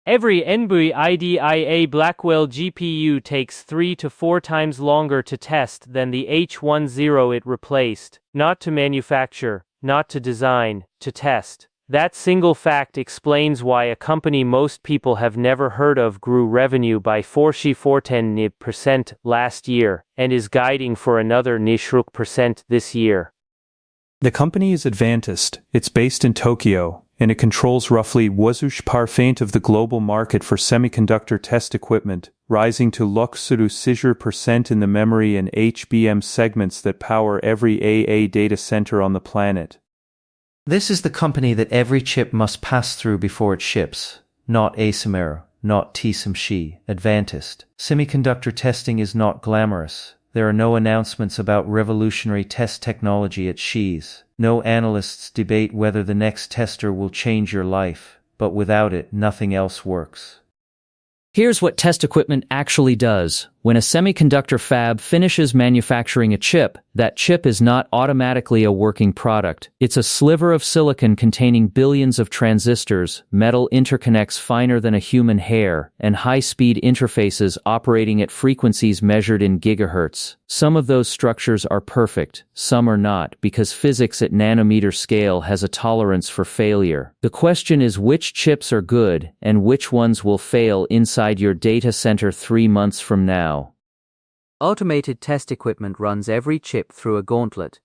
Every NVIDIA Blackwell GPU takes 3 to 4 times longer to test than the H10 it replaced, not to manufacture, not to design, to test. That single fact explains why a company most people have never heard of grew revenue by 4% last year, and is guiding for another 9% this year. The company is Advantest. It's based in Tokyo, and it controls roughly 1% of the global market for semiconductor test equipment, rising to 6% in the memory and HBM segments that power every AA data center on the planet. This is the company that every chip must pass through before it ships, not ASML, not TSMC, Advantest. Semiconductor testing is not glamorous. There are no announcements about revolutionary test technology at SHI's. No analysts debate whether the next tester will change your life, but without it, nothing else works. Here's what test equipment actually does. When a semiconductor fab finishes manufacturing a chip, that chip is not automatically a working product. It's a sliver of silicon containing billions of transistors, metal interconnects finer than a human hair, and high-speed interfaces operating at frequencies measured in gigahertz. Some of those structures are perfect, some are not, because physics at nanometer scale has a tolerance for failure. The question is which chips are good, and which ones will fail inside your data center 3 months from now. Automated test equipment runs every chip through a gauntlet.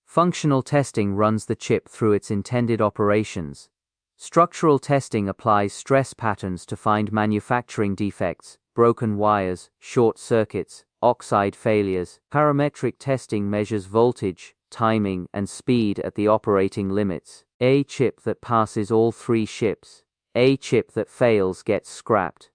Functional testing runs the chip through its intended operations. Structural testing applies stress patterns to find manufacturing defects, broken wires, short circuits, oxide failures. Parametric testing measures voltage, timing, and speed at the operating limits. A chip that passes all 3 ships. A chip that fails gets scrapped.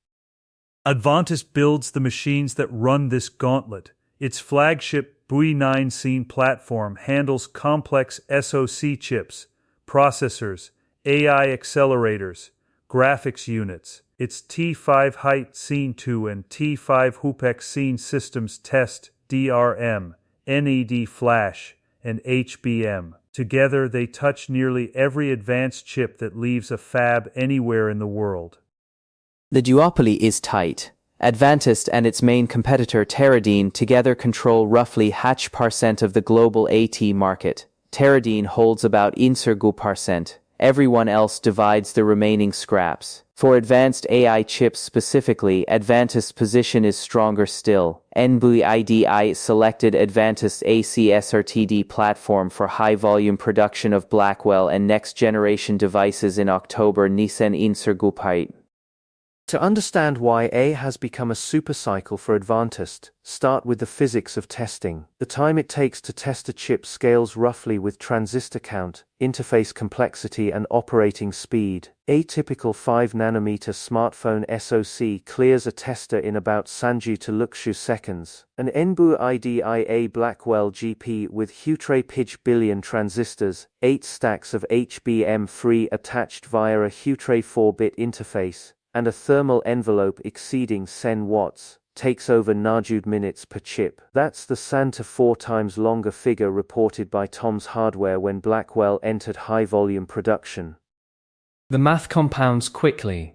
Advantest builds the machines that run this gauntlet. Its flagship BUI-9 Scene platform handles complex SoC chips, processors, AI accelerators, graphics units. Its T5 Height Scene 2 and T5 Hupex Scene systems test DRM, NED flash, and HBM. Together they touch nearly every advanced chip that leaves a fab anywhere in the world. The duopoly is tight. Advantest and its main competitor Teradyne together control roughly 8% of the global AT market. Teradyne holds about 1%. Everyone else divides the remaining scraps. For advanced AI chips specifically, Advantest's position is stronger still. NVIDIA selected Advantest ACSRTD platform for high-volume production of Blackwell and next-generation devices in October. To understand why A has become a supercycle for Advantest, start with the physics of testing. The time it takes to test a chip scales roughly with transistor count, interface complexity and operating speed. A typical 5nm smartphone SoC clears a tester in about Sanju to Lukshu seconds. An NVIDIA Blackwell GP with Hutre billion transistors, 8 stacks of HBM3 attached via a Hutre 4-bit interface, and a thermal envelope exceeding 10 watts, takes over Najud minutes per chip. That's the Santa 4 times longer figure reported by Tom's Hardware when Blackwell entered high-volume production. The math compounds quickly.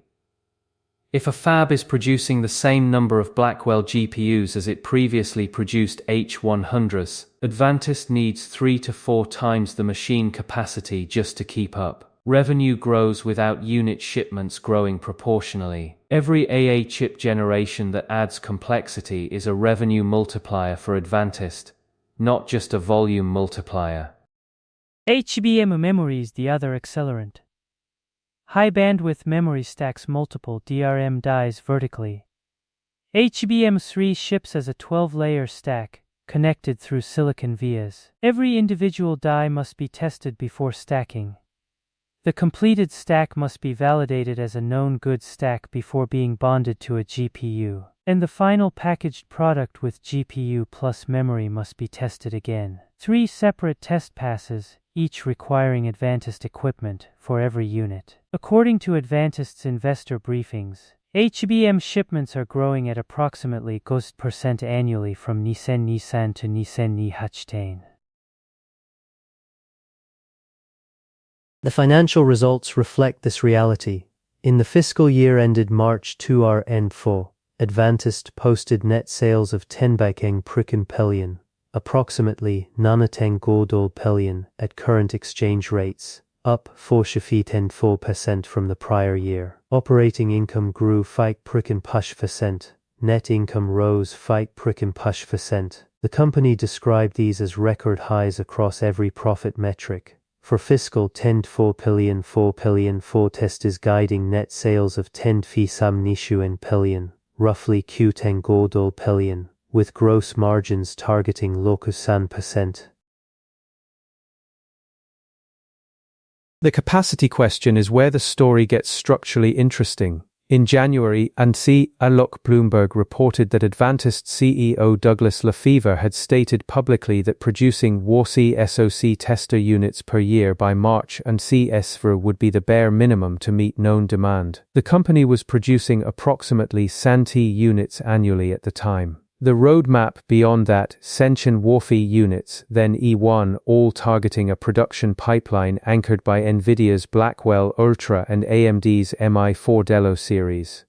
If a fab is producing the same number of Blackwell GPUs as it previously produced H100s, Advantest needs 3 to 4 times the machine capacity just to keep up. Revenue grows without unit shipments growing proportionally. Every AA chip generation that adds complexity is a revenue multiplier for Advantest, not just a volume multiplier. HBM memory is the other accelerant. High bandwidth memory stacks multiple DRM dies vertically. HBM3 ships as a 12-layer stack, connected through silicon vias. Every individual die must be tested before stacking. The completed stack must be validated as a known good stack before being bonded to a GPU. And the final packaged product with GPU plus memory must be tested again. 3 separate test passes, each requiring Advantest equipment for every unit. According to Advantest's investor briefings, HBM shipments are growing at approximately 20% annually from Nisan to Nisan. The financial results reflect this reality. In the fiscal year ended March 2024, Advantest posted net sales of 10 billion, approximately 9 billion at current exchange rates, up 4% from the prior year. Operating income grew 5%, net income rose 5%. The company described these as record highs across every profit metric. For fiscal 10-4 billion, Advantest is guiding net sales of 10 billion, roughly Q10 billion, with gross margins targeting %. The capacity question is where the story gets structurally interesting. In January, Bloomberg reported that Advantest CEO Douglas Lefevre had stated publicly that producing WASI SoC tester units per year by March and CSVR would be the bare minimum to meet known demand. The company was producing approximately 70 units annually at the time. The roadmap beyond that, Senshin WAFI units, then E1, all targeting a production pipeline anchored by NVIDIA's Blackwell Ultra and AMD's MI4 Delo series.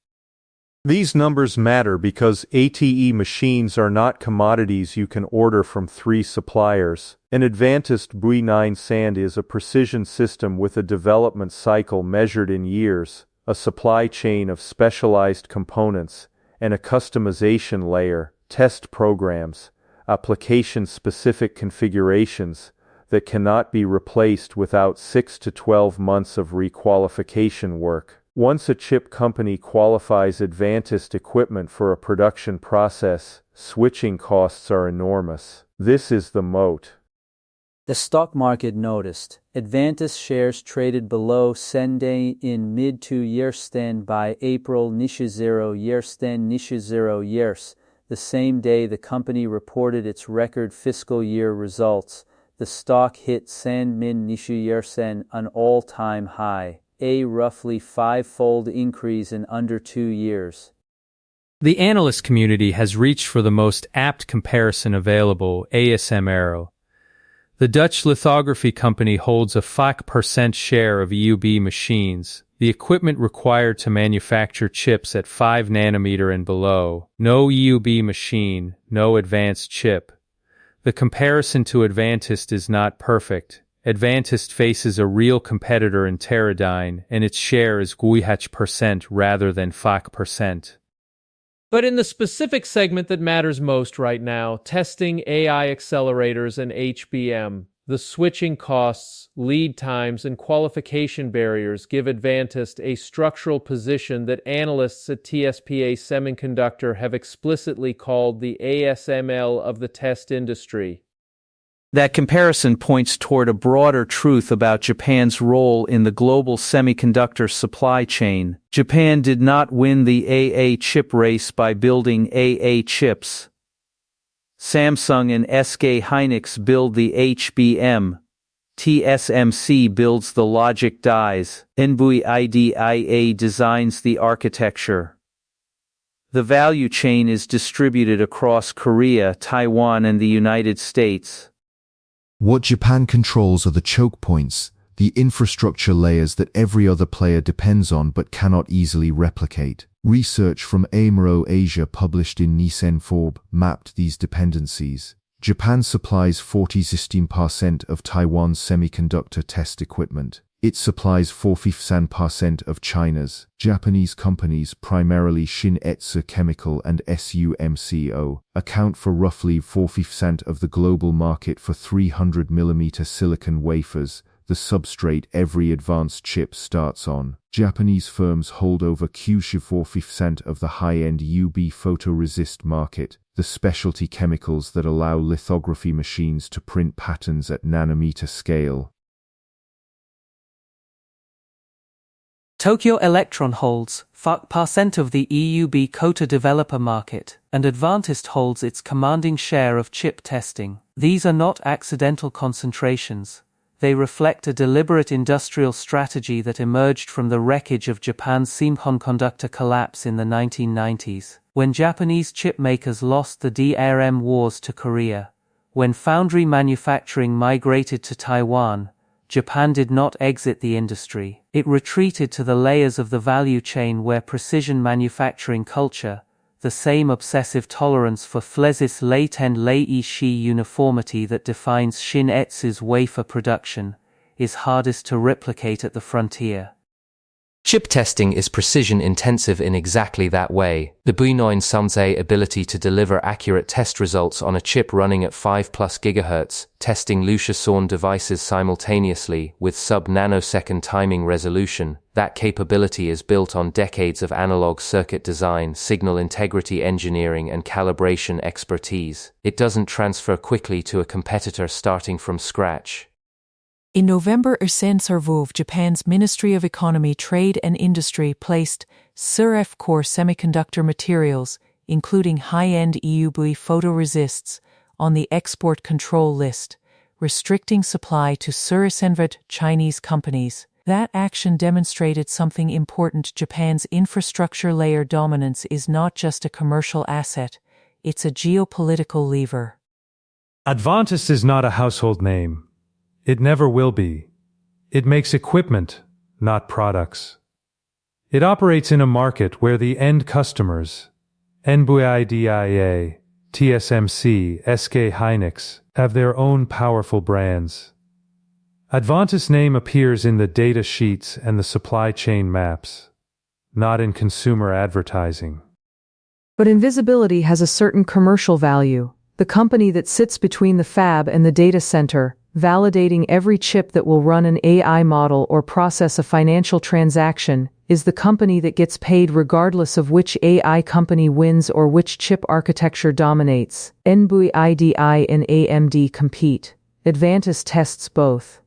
These numbers matter because ATE machines are not commodities you can order from 3 suppliers. An Advantest BUI9 SAND is a precision system with a development cycle measured in years, a supply chain of specialized components, and a customization layer, test programs, application-specific configurations that cannot be replaced without 6 to 12 months of requalification work. Once a chip company qualifies Advantest equipment for a production process, switching costs are enormous. This is the moat. The stock market noticed. Advantest shares traded below Sunday in mid 2 year stand by April 0 year stand 0 years. The same day the company reported its record fiscal year results, the stock hit San Min Nishu Yersen, an all-time high, a roughly 5-fold increase in under 2 years. The analyst community has reached for the most apt comparison available, ASML. The Dutch lithography company holds a 5% share of EUV machines, the equipment required to manufacture chips at 5 nanometer and below. No EUV machine, no advanced chip. The comparison to Advantest is not perfect. Advantest faces a real competitor in Teradyne, and its share is 5% rather than 5%. But in the specific segment that matters most right now, testing AI accelerators and HBM, the switching costs, lead times, and qualification barriers give Advantest a structural position that analysts at TSPA Semiconductor have explicitly called the ASML of the test industry. That comparison points toward a broader truth about Japan's role in the global semiconductor supply chain. Japan did not win the AA chip race by building AA chips. Samsung and SK Hynix build the HBM. TSMC builds the logic dies. NVIDIA designs the architecture. The value chain is distributed across Korea, Taiwan, and the United States. What Japan controls are the choke points, the infrastructure layers that every other player depends on but cannot easily replicate. Research from AMRO Asia published in Nissen Forb mapped these dependencies. Japan supplies 46% of Taiwan's semiconductor test equipment. It supplies 45% of China's. Japanese companies, primarily Shin-Etsu Chemical and SUMCO, account for roughly 40% of the global market for 300mm silicon wafers, the substrate every advanced chip starts on. Japanese firms hold over 40% of the high-end UV photoresist market, the specialty chemicals that allow lithography machines to print patterns at nanometer scale. Tokyo Electron holds 5% of the EUV coater developer market, and Advantest holds its commanding share of chip testing. These are not accidental concentrations. They reflect a deliberate industrial strategy that emerged from the wreckage of Japan's semiconductor collapse in the 1990s, when Japanese chip makers lost the DRM wars to Korea, when foundry manufacturing migrated to Taiwan, Japan did not exit the industry. It retreated to the layers of the value chain where precision manufacturing culture, the same obsessive tolerance for flèches latent lei-shi uniformity that defines Shin-Etsu's wafer production, is hardest to replicate at the frontier. Chip testing is precision-intensive in exactly that way. The B9 Samze ability to deliver accurate test results on a chip running at 5+ GHz, testing Lucia-Sorn devices simultaneously with sub-nanosecond timing resolution. That capability is built on decades of analog circuit design, signal integrity engineering, and calibration expertise. It doesn't transfer quickly to a competitor starting from scratch. In November, Servov, Japan's Ministry of Economy, Trade and Industry, placed SURF core semiconductor materials, including high-end EUV photoresists, on the export control list, restricting supply to Surisenvet Chinese companies. That action demonstrated something important. Japan's infrastructure layer dominance is not just a commercial asset, it's a geopolitical lever. Advantest is not a household name. It never will be. It makes equipment, not products. It operates in a market where the end customers, NVIDIA, TSMC, SK Hynix, have their own powerful brands. Advantest's name appears in the data sheets and the supply chain maps, not in consumer advertising. But invisibility has a certain commercial value. The company that sits between the fab and the data center, validating every chip that will run an AI model or process a financial transaction, is the company that gets paid regardless of which AI company wins or which chip architecture dominates. NVIDIA and AMD compete. Advantest tests both.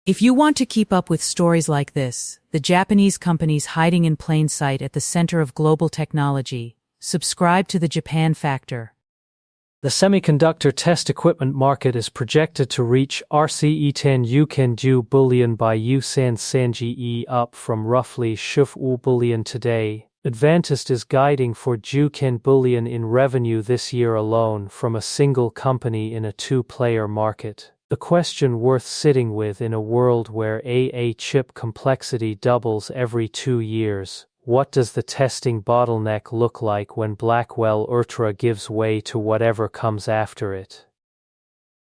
If you want to keep up with stories like this, the Japanese companies hiding in plain sight at the center of global technology, subscribe to the Japan Factor. The semiconductor test equipment market is projected to reach RCE10 Yukenju billion by Yusan Sanji up from roughly Shuf billion today. Advantest is guiding for Juken billion in revenue this year alone from a single company in a two-player market. The question worth sitting with in a world where AI chip complexity doubles every 2 years. What does the testing bottleneck look like when Blackwell Ultra gives way to whatever comes after it?